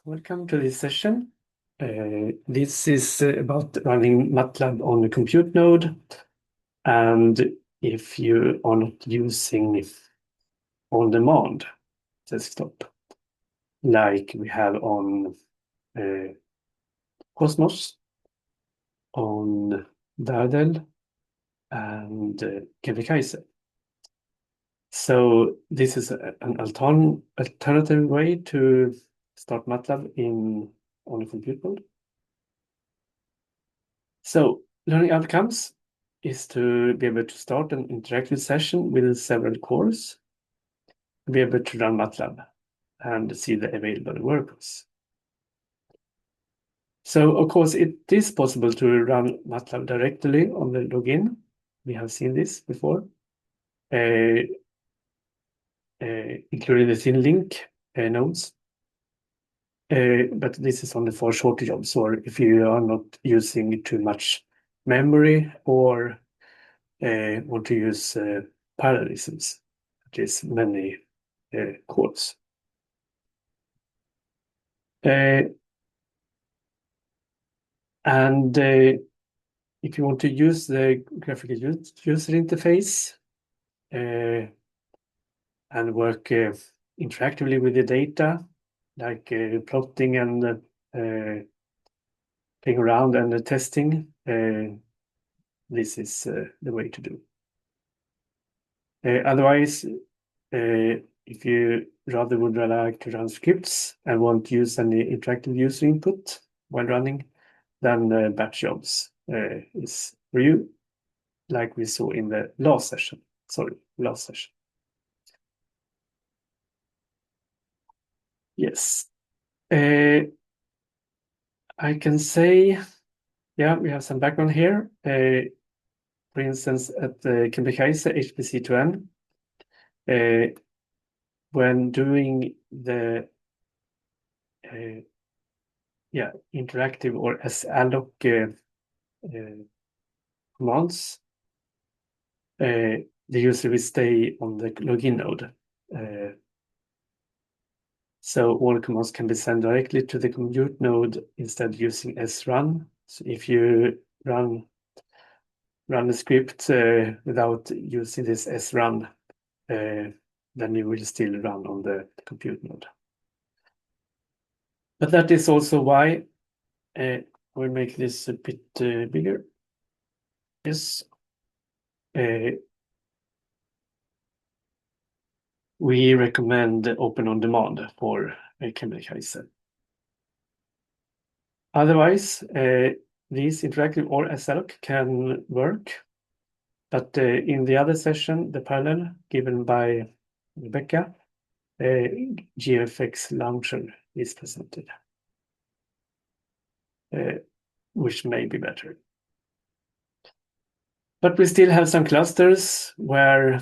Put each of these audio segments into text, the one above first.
Welcome to this session. This is about running Matlab on a compute node. And if you are not using on-demand desktop, like we have on Cosmos, on Dardel, and Kebikaise. So this is an alternative way to start Matlab on a compute node. So learning outcomes is to be able to start an interactive session with several cores, be able to run Matlab and see the available workers. So of course it is possible to run Matlab directly on the login. We have seen this before, including the thin link nodes. But this is only for shorter jobs, or if you are not using too much memory or want to use parallelisms, that is many cores. And if you want to use the graphical user interface and work interactively with the data, like plotting and playing around and testing, this is the way to do. Otherwise, if you rather would like to run scripts and won't use any interactive user input while running, then batch jobs is for you, like we saw in the last session. Yes. I can say, yeah, we have some background here. For instance, at the Kebikaise HPC2N, when doing the interactive or salloc commands, the user will stay on the login node. So all commands can be sent directly to the compute node instead of using srun. So if you run a script without using this srun, then you will still run on the compute node. But that is also why we'll make this a bit bigger. Yes. We recommend open on demand for Kebikaise. Otherwise, these interactive or salloc can work, but in the other session, the parallel given by Rebecca, GFX launcher is presented, which may be better. But we still have some clusters where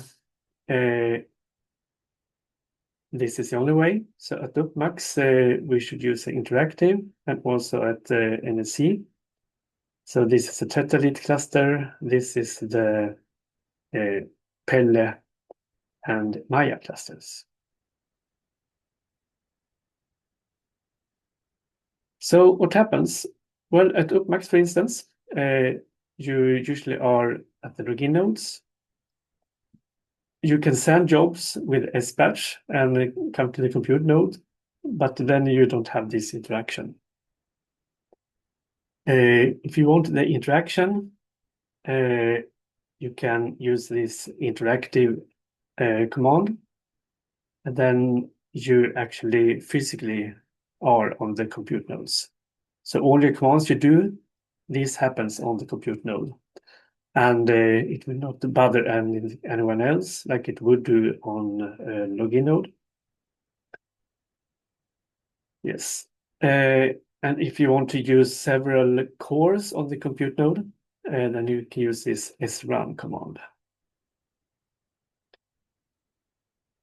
this is the only way. So at UPPMAX, we should use interactive, and also at NSC. So this is a tetralit cluster. This is the Pelle and Maya clusters. So what happens? Well, at UPPMAX, for instance, you usually are at the login nodes. You can send jobs with sbatch and come to the compute node, but then you don't have this interaction. If you want the interaction, you can use this interactive command, and then you actually physically are on the compute nodes. So all the commands you do, this happens on the compute node. And it will not bother anyone else like it would do on a login node. Yes. And if you want to use several cores on the compute node, then you can use this srun command.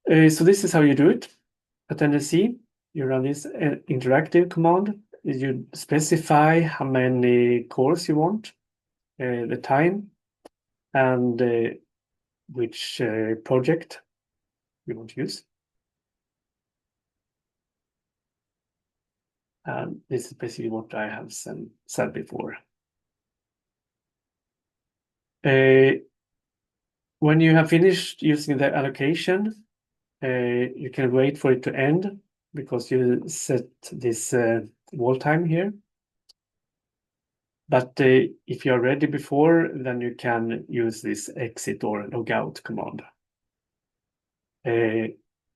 So this is how you do it. At NSC, you run this interactive command. You specify how many cores you want, the time, and which project you want to use. And this is basically what I have said before. When you have finished using the allocation, you can wait for it to end because you set this wall time here. But if you're ready before, then you can use this exit or logout command.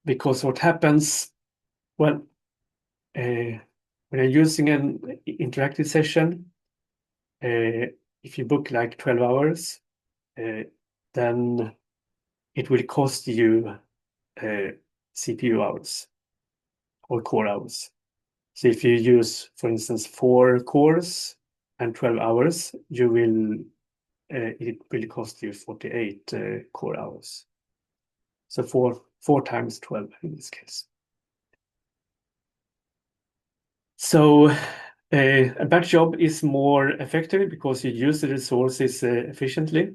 Because what happens, well, when you're using an interactive session, if you book like 12 hours, then it will cost you CPU hours or core hours. So if you use, for instance, 4 cores and 12 hours, it will cost you 48 core hours. So 4 times 12 in this case. So a batch job is more effective because you use the resources efficiently.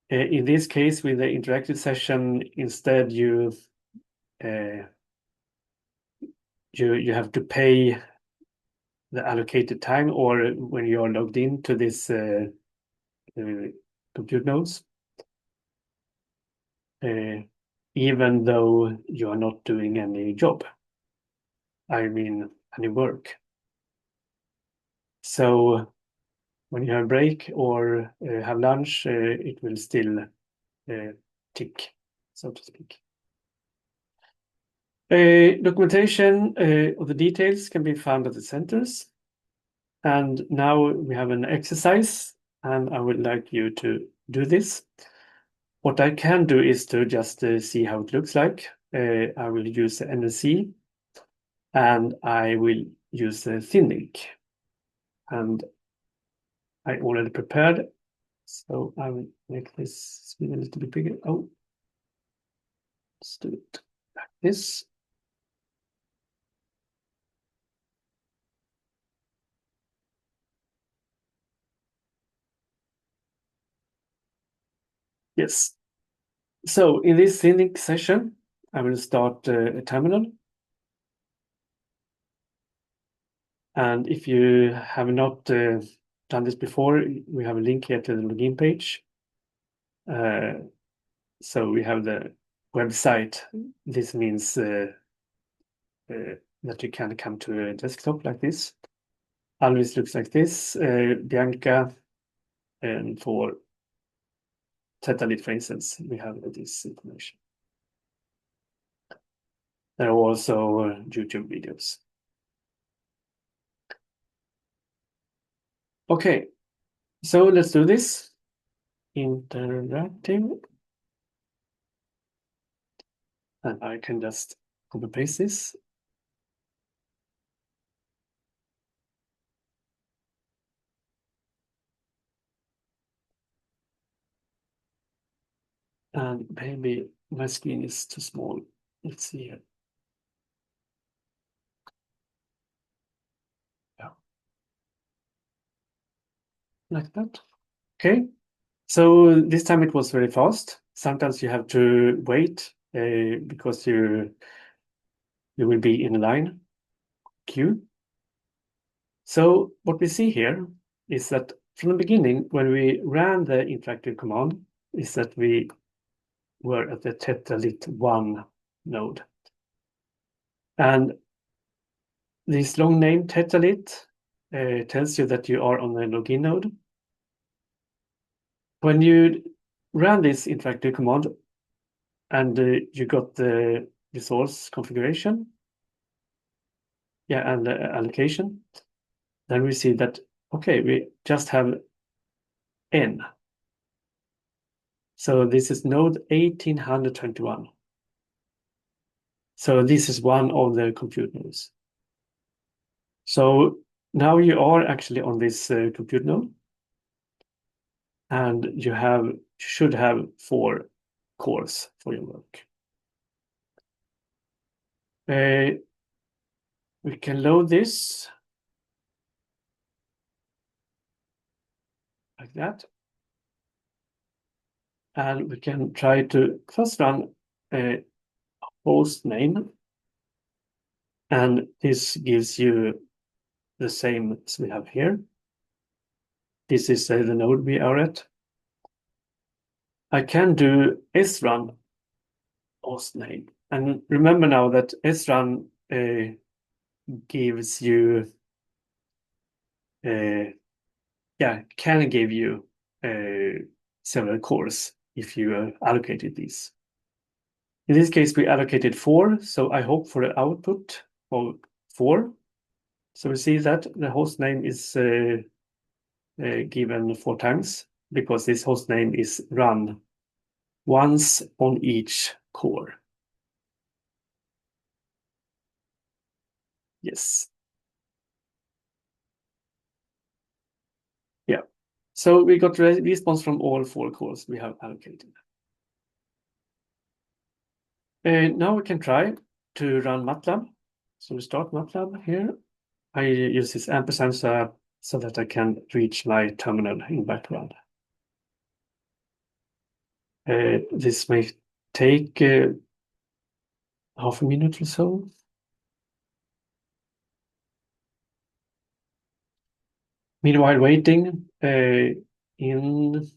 In this case, with the interactive session, instead you have to pay the allocated time, or when you are logged into this compute nodes, even though you are not doing any job. I mean, any work. So when you have a break or have lunch, it will still tick, so to speak. Documentation of the details can be found at the centers. And now we have an exercise, and I would like you to do this. What I can do is to just see how it looks like. I will use the NSC, and I will use the thin link. And I already prepared, so I will make this screen a little bit bigger. Oh, let's do it like this. Yes. So in this thin link session, I will start a terminal. And if you have not done this before, we have a link here to the login page. So we have the website. This means that you can come to a desktop like this. Always looks like this. Bianca, and for Tetalit, for instance, we have this information. There are also YouTube videos. Okay, so let's do this. Interactive. And I can just copy paste this. And maybe my screen is too small. Let's see here. Yeah. Like that. Okay. So this time it was very fast. Sometimes you have to wait because you will be in a line queue. So what we see here is that from the beginning, when we ran the interactive command, is that we were at the Tetalit 1 node. And this long name Tetalit tells you that you are on the login node. When you ran this interactive command and you got the resource configuration, and the allocation, then we see that, okay, we just have n. So this is node 1821. So this is one of the compute nodes. So now you are actually on this compute node, and you should have 4 cores for your work. We can load this like that. And we can try to first run a host name. And this gives you the same as we have here. This is the node we are at. I can do srun hostname. And remember now that srun gives you, can give you several cores if you allocated these. In this case, we allocated 4, so I hope for an output of 4. So we see that the host name is given 4 times because this host name is run once on each core. Yes. Yeah. So we got response from all 4 cores we have allocated. Now we can try to run Matlab. So we start Matlab here. I use this ampersand so that I can reach my terminal in background. This may take half a minute or so. Meanwhile, waiting in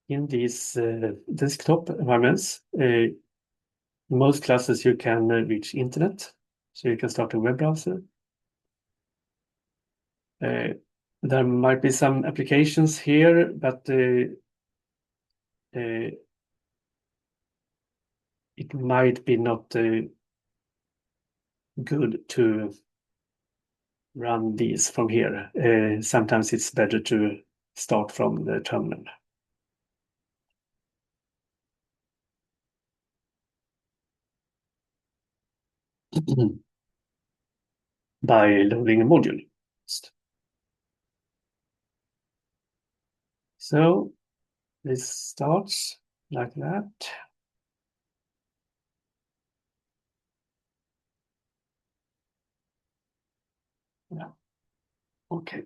these desktop environments, most classes you can reach internet, so you can start a web browser. There might be some applications here, but it might be not good to run these from here. Sometimes it's better to start from the terminal. By loading a module. So this starts like that. Yeah. Okay.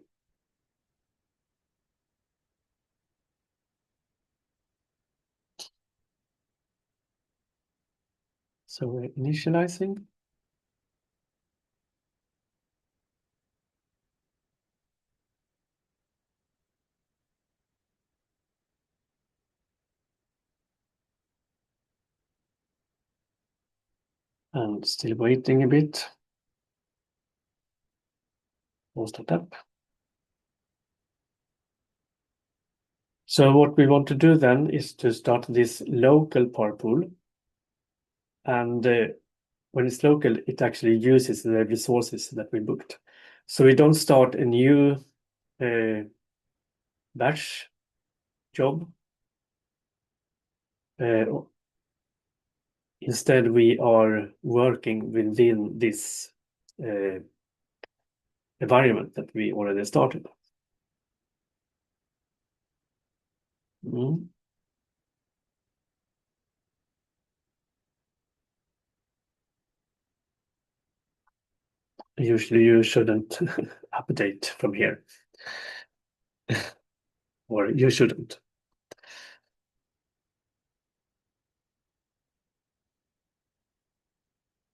So we're initializing. And still waiting a bit. We'll start up. So what we want to do then is to start this local parpool. And when it's local, it actually uses the resources that we booked. So we don't start a new batch job. Instead, we are working within this environment that we already started. Usually you shouldn't update from here. Or you shouldn't.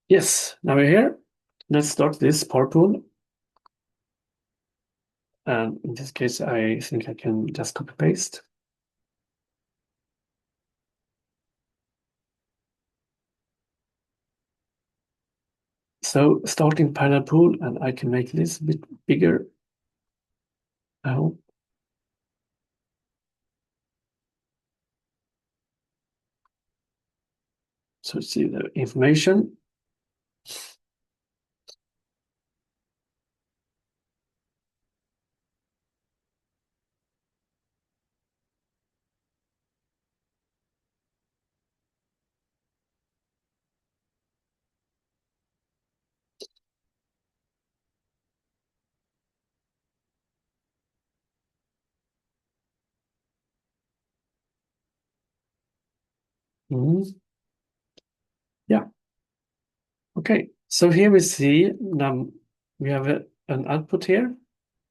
Yes, now we're here. Let's start this parpool. And in this case, I think I can just copy paste. So starting parallel pool, and I can make this a bit bigger. I hope. So see the information. Yeah. Okay. So here we see we have an output here.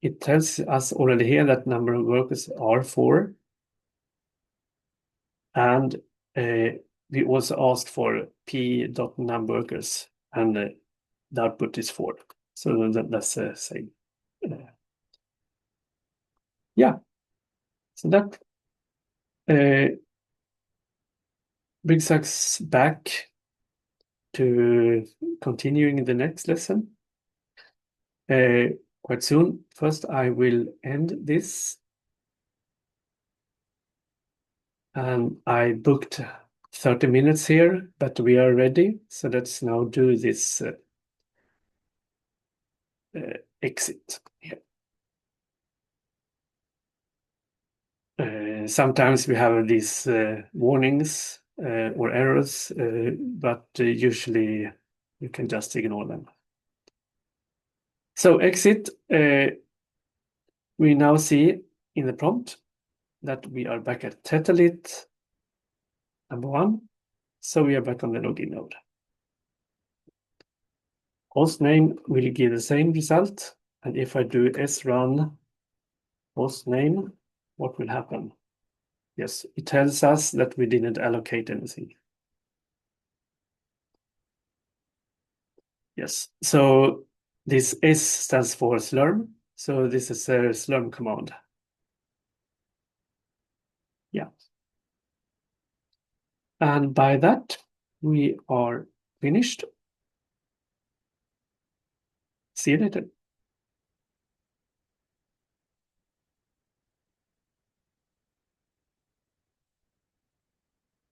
It tells us already here that number of workers are 4. And we also asked for p.numWorkers, and the output is 4. So that's the same Yeah, so that brings us back to continuing the next lesson quite soon. First, I will end this. And I booked 30 minutes here, but we are ready. So let's now do this exit here. Sometimes we have these warnings or errors, but usually you can just ignore them. So exit, we now see in the prompt that we are back at Tetalit number 1. So we are back on the login node. Host name will give the same result. And if I do srun host name, what will happen? Yes, it tells us that we didn't allocate anything. Yes, so this S stands for slurm. So this is a slurm command. Yeah. And by that, we are finished. See you later.